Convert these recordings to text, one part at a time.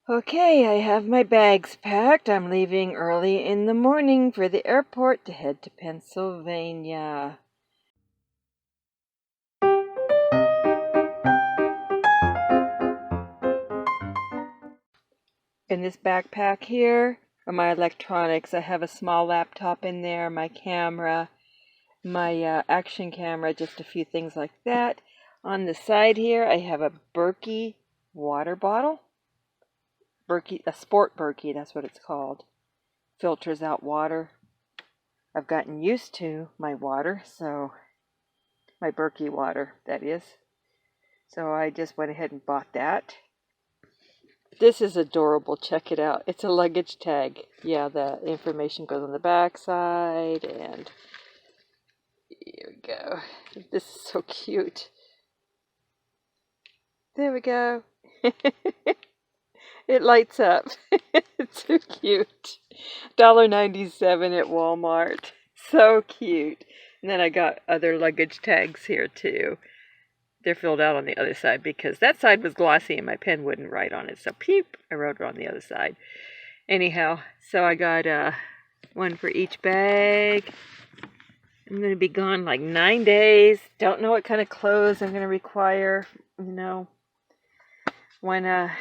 Okay, I have my bags packed. I'm leaving early in the morning for the airport to head to Pennsylvania. In this backpack here are my electronics. I have a small laptop in there, my camera, my action camera, just a few things like that. On the side here, I have a Berkey water bottle. A sport Berkey, that's what it's called. Filters out water. I've gotten used to my water, so my Berkey water, that is. So I just went ahead and bought that. This is adorable. Check it out. It's a luggage tag. Yeah, the information goes on the back side, and here we go. This is so cute. There we go. It lights up. It's so cute. $1.97 at Walmart. So cute. And then I got other luggage tags here too. They're filled out on the other side because that side was glossy and my pen wouldn't write on it. So peep, I wrote it on the other side. Anyhow, so I got one for each bag. I'm going to be gone like 9 days. Don't know what kind of clothes I'm going to require. You know, when a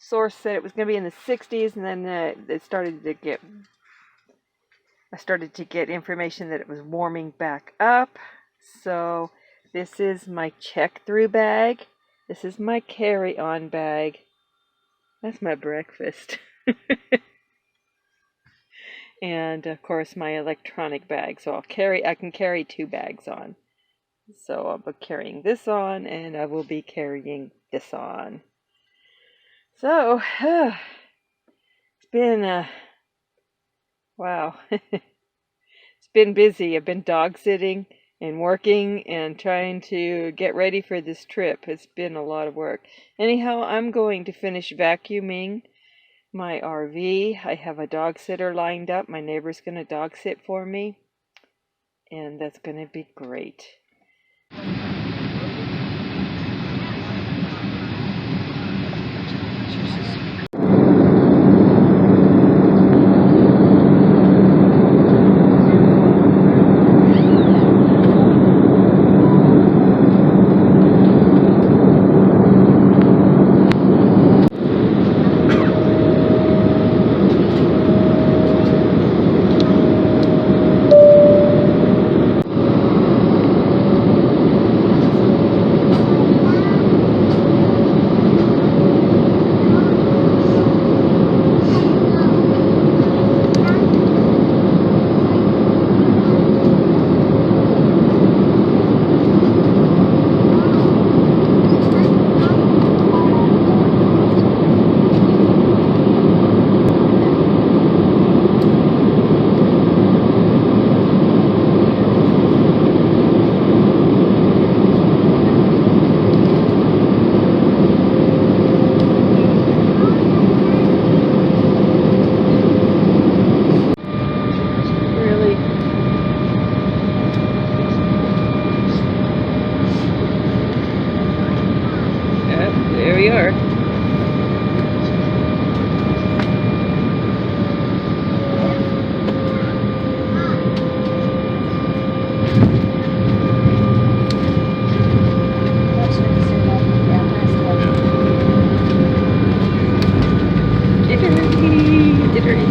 source said it was going to be in the 60s, and then I started to get information that it was warming back up. So this is my check-through bag. This is my carry-on bag. That's my breakfast. And of course my electronic bag. So I can carry 2 bags on. So I'll be carrying this on, and I will be carrying this on. So it's been wow. It's been busy. I've been dog sitting and working and trying to get ready for this trip. It's been a lot of work. Anyhow, I'm going to finish vacuuming my RV. I have a dog sitter lined up. My neighbor's going to dog sit for me, and that's going to be great. There we are.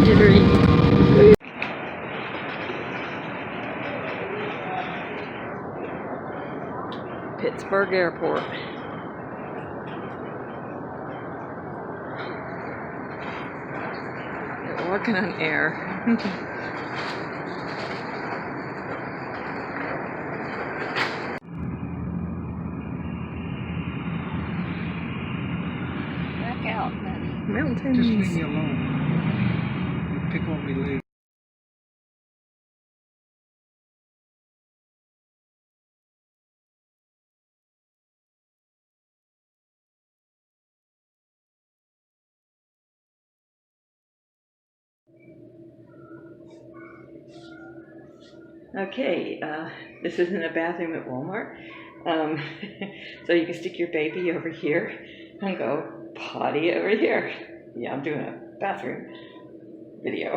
Jittery. Pittsburgh Airport. They're walking on air. Back out, mountains. Just leave me alone. You pick on me later. Okay, this isn't a bathroom at Walmart. So you can stick your baby over here and go potty over here. Yeah, I'm doing a bathroom video.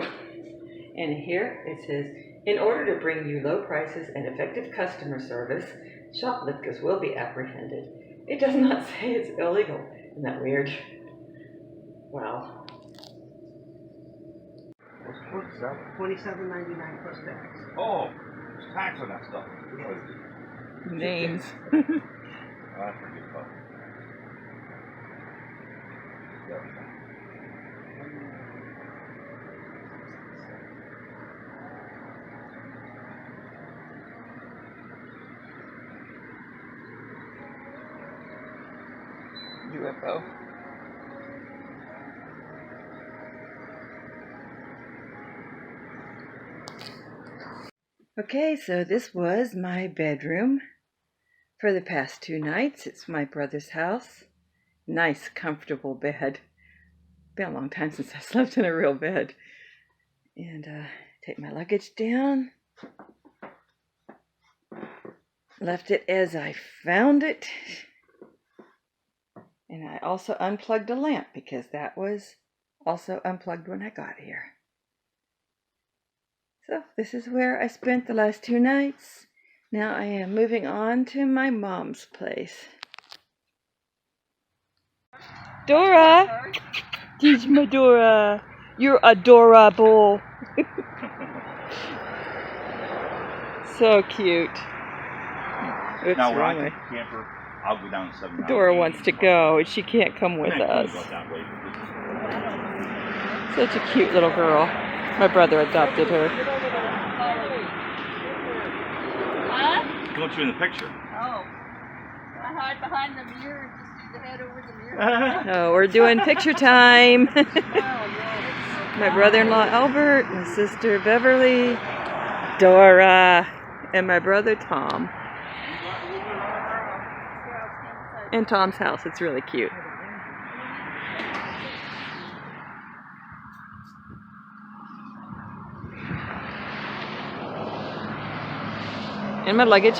And here it says, in order to bring you low prices and effective customer service, shoplifters will be apprehended. It does not say it's illegal. Isn't that weird? Wow. What's that? $27.99 plus tax. Oh, there's tax on that stuff. Names. I forget about it. UFO. Okay, so this was my bedroom for the past 2 nights. It's my brother's house. Nice, comfortable bed. Been a long time since I slept in a real bed. And take my luggage down. Left it as I found it. And I also unplugged a lamp because that was also unplugged when I got here. So this is where I spent the last 2 nights. Now I am moving on to my mom's place. Dora! Teach my Dora. You're adorable. So cute. Oops, Now, when I wrong way. take the camper, I'll go down to 7. Dora wants to go, and she can't come with us. Such a cute little girl. My brother adopted her. Huh? Don't you in the picture? Oh. I hide behind the mirror and just do the head over the mirror. Oh, we're doing picture time. Oh, yes. My brother-in-law Albert, my sister Beverly, Dora, and my brother Tom. And Tom's house. It's really cute. And my luggage.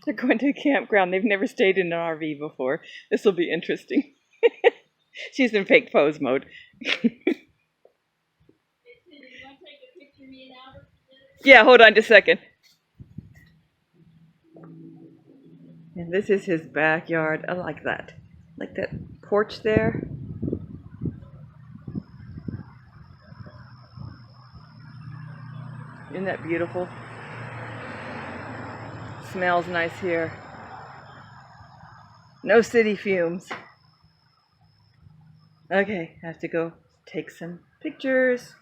They're going to a campground. They've never stayed in an RV before. This will be interesting. She's in fake pose mode. Yeah, hold on just a second. And this is his backyard. I like that. Like that porch there. Isn't that beautiful? Smells nice here. No city fumes. Okay, I have to go take some pictures.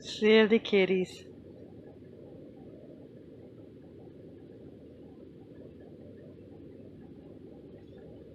Silly kitties.